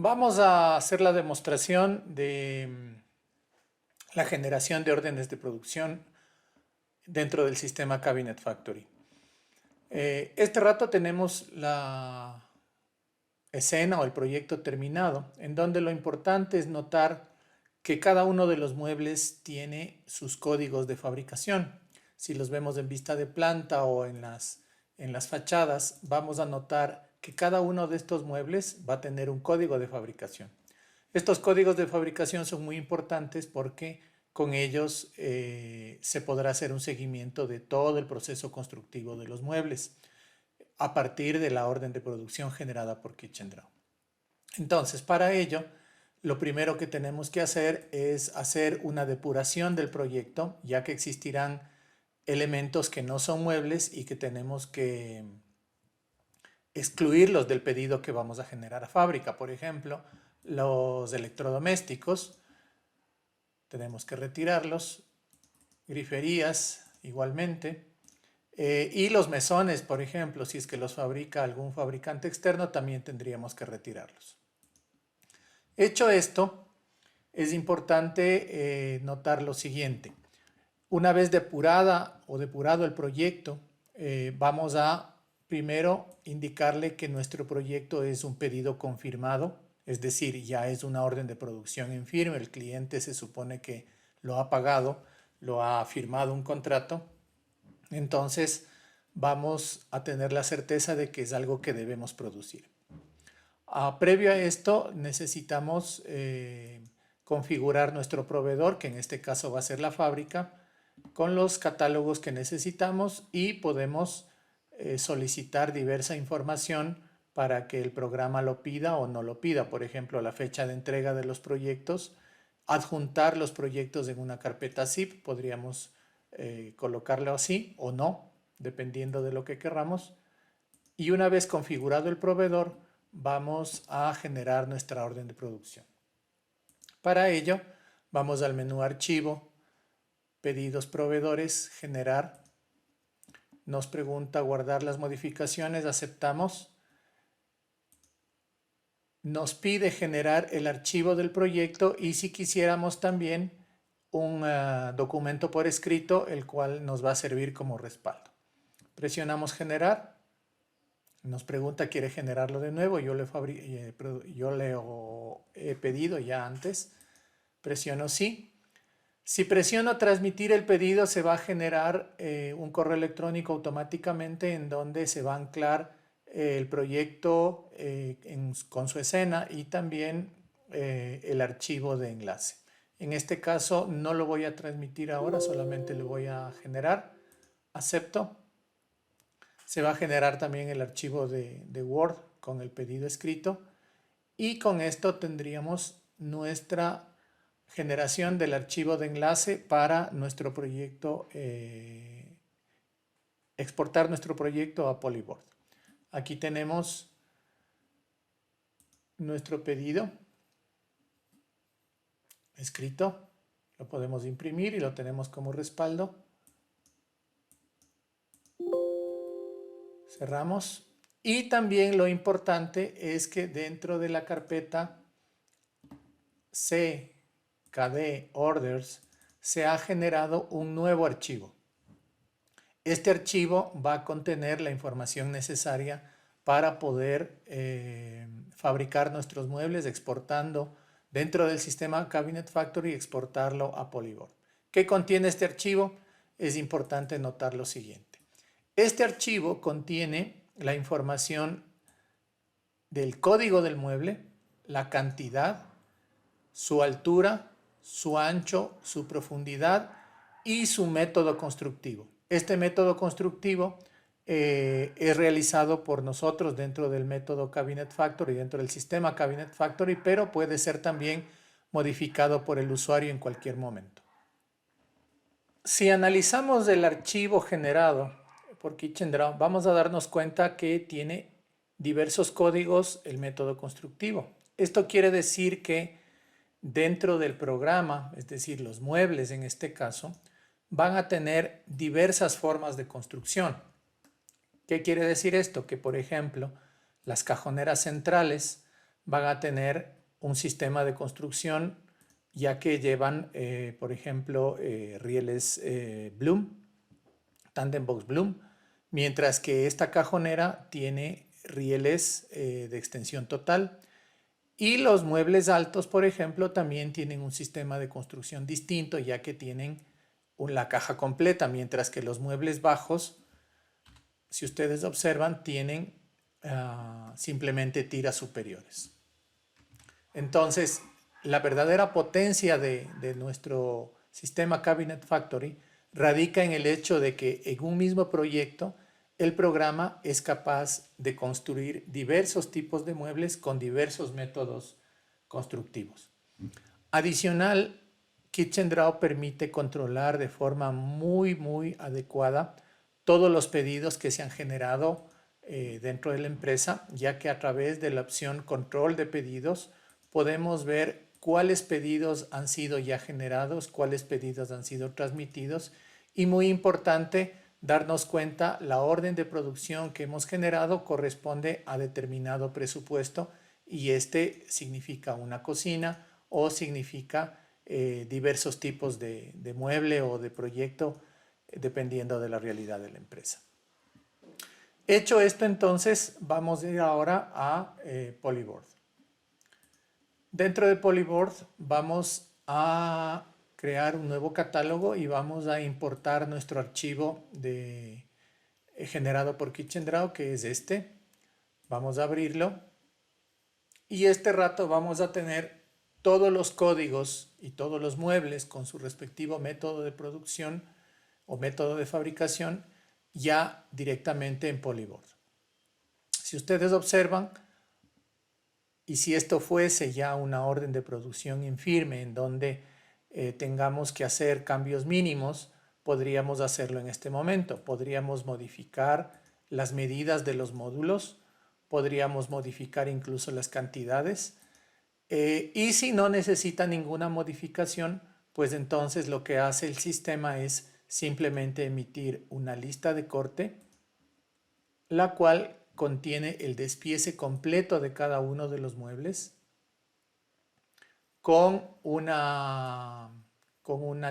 Vamos a hacer la demostración de la generación de órdenes de producción dentro del sistema Cabinet Factory. Este rato tenemos la escena o el proyecto terminado, en donde lo importante es notar que cada uno de los muebles tiene sus códigos de fabricación. Si los vemos en vista de planta o en las fachadas, vamos a notar que cada uno de estos muebles va a tener un código de fabricación. Estos códigos de fabricación son muy importantes porque con ellos se podrá hacer un seguimiento de todo el proceso constructivo de los muebles a partir de la orden de producción generada por Kitchen-Draw. Entonces, para ello, lo primero que tenemos que hacer es hacer una depuración del proyecto, ya que existirán elementos que no son muebles y que tenemos que excluirlos del pedido que vamos a generar a fábrica. Por ejemplo, los electrodomésticos, tenemos que retirarlos, griferías igualmente, y los mesones, por ejemplo, si es que los fabrica algún fabricante externo, también tendríamos que retirarlos. Hecho esto, es importante notar lo siguiente. Una vez depurada o depurado el proyecto, vamos a primero indicarle que nuestro proyecto es un pedido confirmado, es decir, ya es una orden de producción en firme, el cliente se supone que lo ha pagado, lo ha firmado un contrato, entonces vamos a tener la certeza de que es algo que debemos producir. Previo a esto necesitamos configurar nuestro proveedor, que en este caso va a ser la fábrica, con los catálogos que necesitamos y podemos solicitar diversa información para que el programa lo pida o no lo pida. Por ejemplo, la fecha de entrega de los proyectos, adjuntar los proyectos en una carpeta zip, podríamos colocarlo así o no, dependiendo de lo que queramos. Y una vez configurado el proveedor, vamos a generar nuestra orden de producción. Para ello, vamos al menú Archivo, Pedidos Proveedores, Generar. Nos pregunta guardar las modificaciones, aceptamos. Nos pide generar el archivo del proyecto y si quisiéramos también un documento por escrito, el cual nos va a servir como respaldo. Presionamos generar. Nos pregunta, ¿quiere generarlo de nuevo? Yo le he pedido ya antes. Presiono sí. Si presiono transmitir el pedido, se va a generar un correo electrónico automáticamente en donde se va a anclar el proyecto con su escena y también el archivo de enlace. En este caso no lo voy a transmitir ahora, solamente lo voy a generar. Acepto. Se va a generar también el archivo de Word con el pedido escrito y con esto tendríamos nuestra generación del archivo de enlace para nuestro proyecto, exportar nuestro proyecto a Polyboard. Aquí tenemos nuestro pedido escrito, lo podemos imprimir y lo tenemos como respaldo. Cerramos. Y también lo importante es que dentro de la carpeta CKD Orders se ha generado un nuevo archivo. Este archivo va a contener la información necesaria para poder fabricar nuestros muebles exportando dentro del sistema Cabinet Factory y exportarlo a Polyboard. ¿Qué contiene este archivo? Es importante notar lo siguiente. Este archivo contiene la información del código del mueble, la cantidad, su altura, su ancho, su profundidad y su método constructivo. Este método constructivo es realizado por nosotros dentro del método Cabinet Factory, dentro del sistema Cabinet Factory, pero puede ser también modificado por el usuario en cualquier momento. Si analizamos el archivo generado por Kitchen-Draw, vamos a darnos cuenta que tiene diversos códigos el método constructivo. Esto quiere decir que dentro del programa, es decir, los muebles en este caso, van a tener diversas formas de construcción. ¿Qué quiere decir esto? Que, por ejemplo, las cajoneras centrales van a tener un sistema de construcción, ya que llevan, por ejemplo, rieles Bloom, Tandem Box Bloom, mientras que esta cajonera tiene rieles de extensión total. Y los muebles altos, por ejemplo, también tienen un sistema de construcción distinto, ya que tienen la caja completa, mientras que los muebles bajos, si ustedes observan, tienen simplemente tiras superiores. Entonces, la verdadera potencia de nuestro sistema Cabinet Factory radica en el hecho de que en un mismo proyecto el programa es capaz de construir diversos tipos de muebles con diversos métodos constructivos. Adicional, KitchenDraw permite controlar de forma muy adecuada todos los pedidos que se han generado dentro de la empresa, ya que a través de la opción Control de pedidos podemos ver cuáles pedidos han sido ya generados, cuáles pedidos han sido transmitidos y, muy importante, darnos cuenta la orden de producción que hemos generado corresponde a determinado presupuesto y este significa una cocina o significa diversos tipos de mueble o de proyecto dependiendo de la realidad de la empresa. Hecho esto, entonces vamos a ir ahora a Polyboard. Dentro de Polyboard vamos a crear un nuevo catálogo y vamos a importar nuestro archivo generado por KitchenDraw, que es este. Vamos a abrirlo y este rato vamos a tener todos los códigos y todos los muebles con su respectivo método de producción o método de fabricación ya directamente en Polyboard. Si ustedes observan, y si esto fuese ya una orden de producción en firme en donde tengamos que hacer cambios mínimos, podríamos hacerlo en este momento. Podríamos modificar las medidas de los módulos, podríamos modificar incluso las cantidades. Y si no necesita ninguna modificación, pues entonces lo que hace el sistema es simplemente emitir una lista de corte, la cual contiene el despiece completo de cada uno de los muebles con una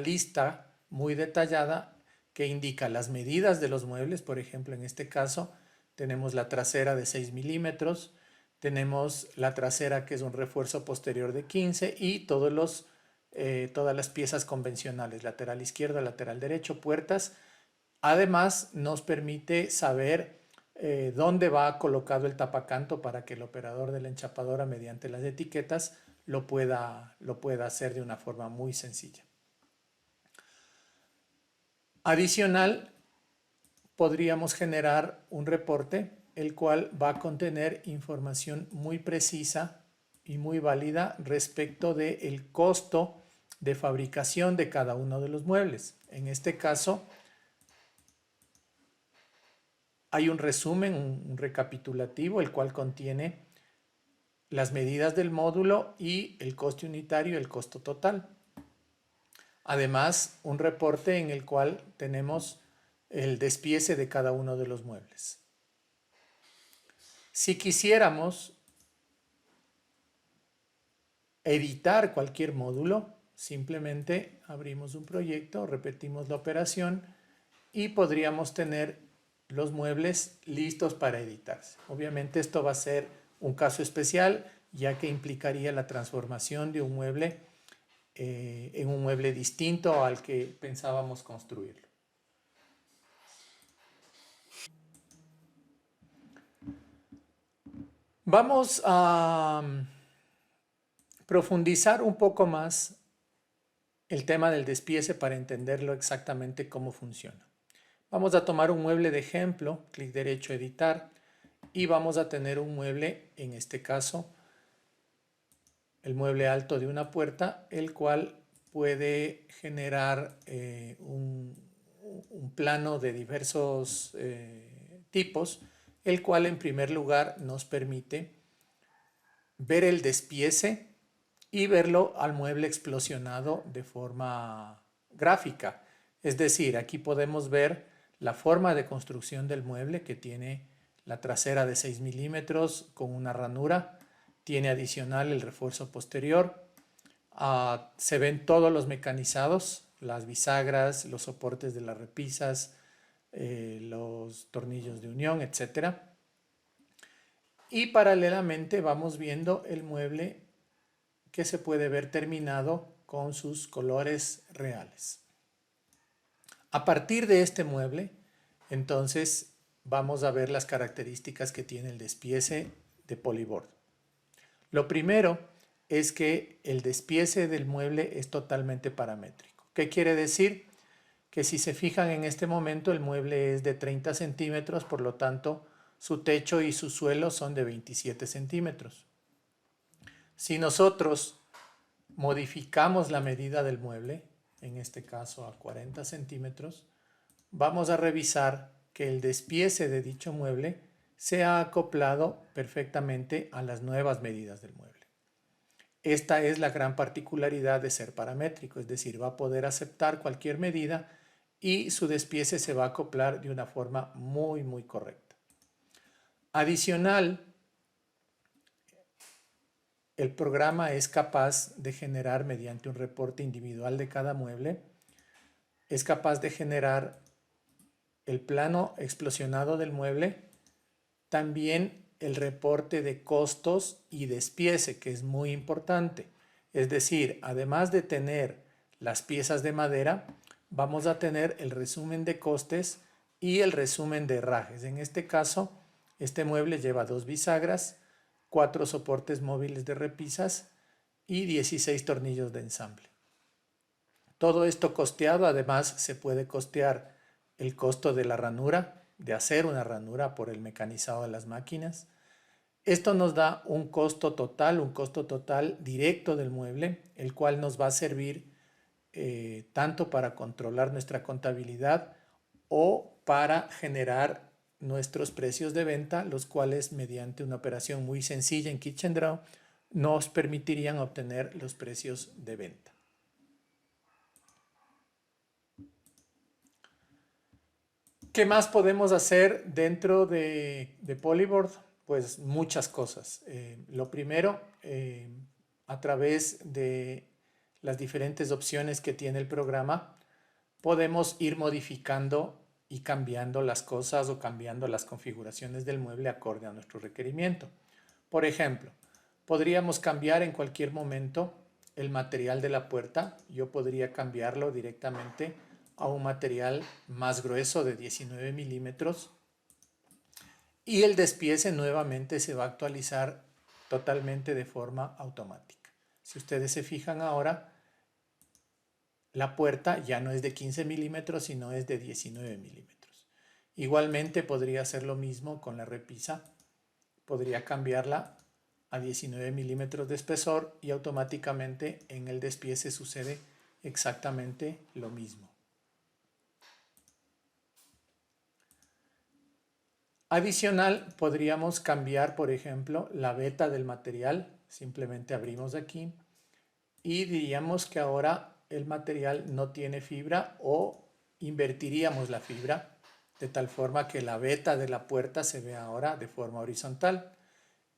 lista muy detallada que indica las medidas de los muebles. Por ejemplo, en este caso tenemos la trasera de 6 milímetros, tenemos la trasera que es un refuerzo posterior de 15 y todas las piezas convencionales, lateral izquierdo, lateral derecho, puertas. Además, nos permite saber dónde va colocado el tapacanto para que el operador de la enchapadora, mediante las etiquetas, lo pueda hacer de una forma muy sencilla. Adicional, podríamos generar un reporte el cual va a contener información muy precisa y muy válida respecto del costo de fabricación de cada uno de los muebles. En este caso, hay un resumen, un recapitulativo, el cual contiene las medidas del módulo y el coste unitario, el costo total. Además, un reporte en el cual tenemos el despiece de cada uno de los muebles. Si quisiéramos editar cualquier módulo, simplemente abrimos un proyecto, repetimos la operación y podríamos tener los muebles listos para editarse. Obviamente esto va a ser un caso especial, ya que implicaría la transformación de un mueble en un mueble distinto al que pensábamos construirlo. Vamos a profundizar un poco más el tema del despiece para entenderlo exactamente cómo funciona. Vamos a tomar un mueble de ejemplo, clic derecho, editar, y vamos a tener un mueble, en este caso, el mueble alto de una puerta, el cual puede generar un plano de diversos tipos, el cual en primer lugar nos permite ver el despiece y verlo al mueble explosionado de forma gráfica. Es decir, aquí podemos ver la forma de construcción del mueble, que tiene la trasera de 6 milímetros con una ranura tiene adicional el refuerzo posterior. Se ven todos los mecanizados, las bisagras, los soportes de las repisas, los tornillos de unión, etc. Y paralelamente vamos viendo el mueble que se puede ver terminado con sus colores reales. A partir de este mueble, entonces vamos a ver las características que tiene el despiece de Polyboard. Lo primero es que el despiece del mueble es totalmente paramétrico. ¿Qué quiere decir? Que si se fijan en este momento el mueble es de 30 centímetros, por lo tanto su techo y su suelo son de 27 centímetros. Si nosotros modificamos la medida del mueble, en este caso a 40 centímetros, vamos a revisar que el despiece de dicho mueble se ha acoplado perfectamente a las nuevas medidas del mueble. Esta es la gran particularidad de ser paramétrico, es decir, va a poder aceptar cualquier medida y su despiece se va a acoplar de una forma muy correcta. Adicional, el programa es capaz de generar mediante un reporte individual de cada mueble, es capaz de generar el plano explosionado del mueble, también el reporte de costos y despiece, que es muy importante. Es decir, además de tener las piezas de madera, vamos a tener el resumen de costes y el resumen de herrajes. En este caso, este mueble lleva 2 bisagras, 4 soportes móviles de repisas y 16 tornillos de ensamble. Todo esto costeado, además se puede costear el costo de la ranura, de hacer una ranura por el mecanizado de las máquinas. Esto nos da un costo total directo del mueble, el cual nos va a servir tanto para controlar nuestra contabilidad o para generar nuestros precios de venta, los cuales mediante una operación muy sencilla en Kitchen Draw nos permitirían obtener los precios de venta. ¿Qué más podemos hacer dentro de Polyboard? Pues muchas cosas. Lo primero, a través de las diferentes opciones que tiene el programa, podemos ir modificando y cambiando las cosas o cambiando las configuraciones del mueble acorde a nuestro requerimiento. Por ejemplo, podríamos cambiar en cualquier momento el material de la puerta. Yo podría cambiarlo directamente a un material más grueso de 19 milímetros y el despiece nuevamente se va a actualizar totalmente de forma automática. Si ustedes se fijan ahora, la puerta ya no es de 15 milímetros, sino es de 19 milímetros. Igualmente podría hacer lo mismo con la repisa. Podría cambiarla a 19 milímetros de espesor y automáticamente en el despiece sucede exactamente lo mismo. Adicional, podríamos cambiar, por ejemplo, la veta del material. Simplemente abrimos aquí y diríamos que ahora el material no tiene fibra o invertiríamos la fibra de tal forma que la veta de la puerta se vea ahora de forma horizontal.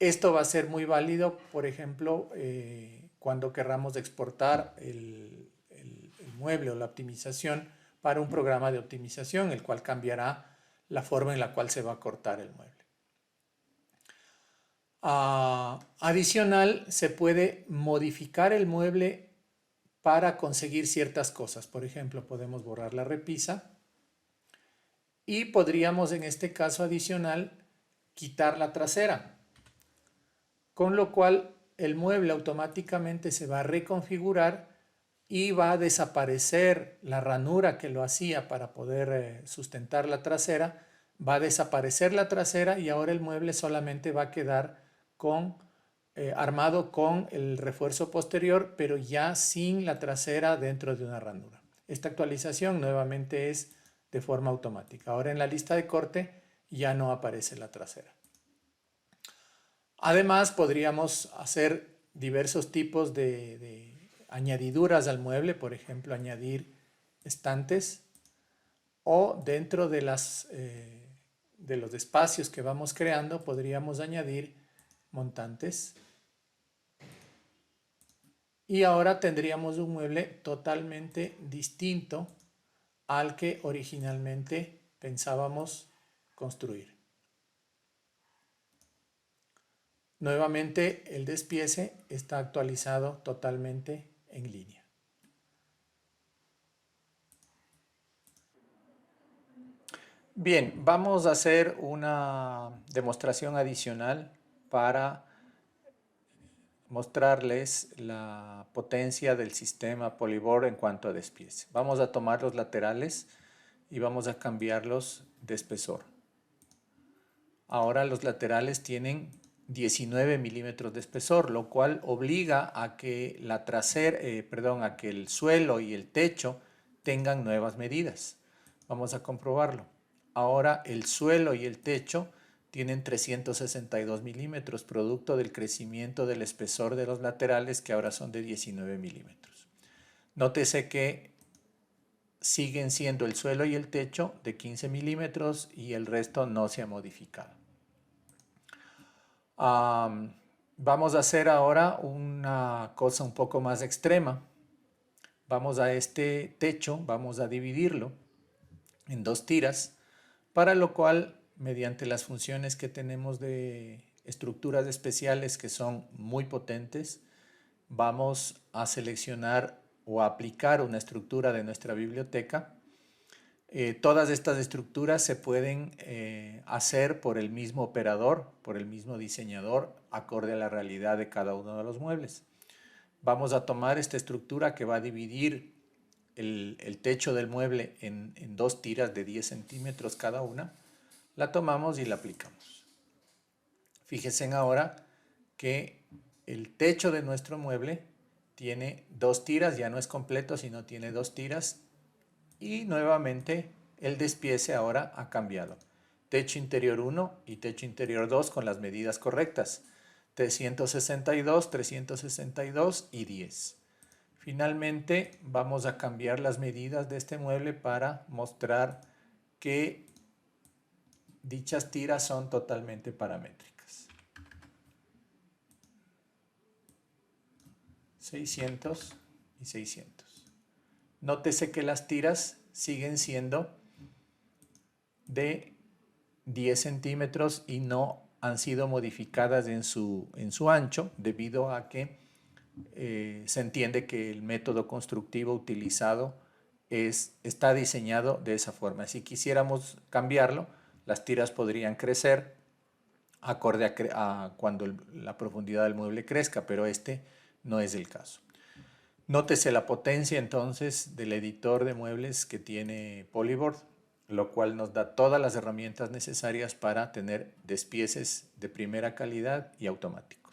Esto va a ser muy válido, por ejemplo, cuando querramos exportar el mueble o la optimización para un programa de optimización, el cual cambiará la forma en la cual se va a cortar el mueble. Adicional, se puede modificar el mueble para conseguir ciertas cosas. Por ejemplo, podemos borrar la repisa y podríamos en este caso adicional quitar la trasera, con lo cual el mueble automáticamente se va a reconfigurar y va a desaparecer la ranura que lo hacía para poder sustentar la trasera, va a desaparecer la trasera y ahora el mueble solamente va a quedar armado con el refuerzo posterior, pero ya sin la trasera dentro de una ranura. Esta actualización nuevamente es de forma automática. Ahora en la lista de corte ya no aparece la trasera. Además, podríamos hacer diversos tipos de añadiduras al mueble, por ejemplo, añadir estantes o dentro de los espacios que vamos creando podríamos añadir montantes Y ahora tendríamos un mueble totalmente distinto al que originalmente pensábamos construir. Nuevamente el despiece está actualizado totalmente en línea. Bien, vamos a hacer una demostración adicional para mostrarles la potencia del sistema Polyboard en cuanto a despiece. Vamos a tomar los laterales y vamos a cambiarlos de espesor. Ahora los laterales tienen 19 milímetros de espesor, lo cual obliga a que a que el suelo y el techo tengan nuevas medidas. Vamos a comprobarlo. Ahora el suelo y el techo tienen 362 milímetros, producto del crecimiento del espesor de los laterales, que ahora son de 19 milímetros. Nótese que siguen siendo el suelo y el techo de 15 milímetros y el resto no se ha modificado. Vamos a hacer ahora una cosa un poco más extrema. Vamos a este techo, vamos a dividirlo en dos tiras, para lo cual, mediante las funciones que tenemos de estructuras especiales que son muy potentes, vamos a seleccionar o a aplicar una estructura de nuestra biblioteca. Todas estas estructuras se pueden hacer por el mismo operador, por el mismo diseñador, acorde a la realidad de cada uno de los muebles. Vamos a tomar esta estructura que va a dividir el techo del mueble en dos tiras de 10 centímetros cada una. La tomamos y la aplicamos. Fíjense ahora que el techo de nuestro mueble tiene dos tiras, ya no es completo, sino tiene dos tiras. Y nuevamente el despiece ahora ha cambiado. Techo interior 1 y techo interior 2 con las medidas correctas. 362, 362 y 10. Finalmente vamos a cambiar las medidas de este mueble para mostrar que dichas tiras son totalmente paramétricas. 600 y 600. Nótese que las tiras siguen siendo de 10 centímetros y no han sido modificadas en su ancho, debido a que se entiende que el método constructivo utilizado está diseñado de esa forma. Si quisiéramos cambiarlo, las tiras podrían crecer acorde a cuando la profundidad del mueble crezca, pero este no es el caso. Nótese la potencia entonces del editor de muebles que tiene Polyboard, lo cual nos da todas las herramientas necesarias para tener despieces de primera calidad y automático.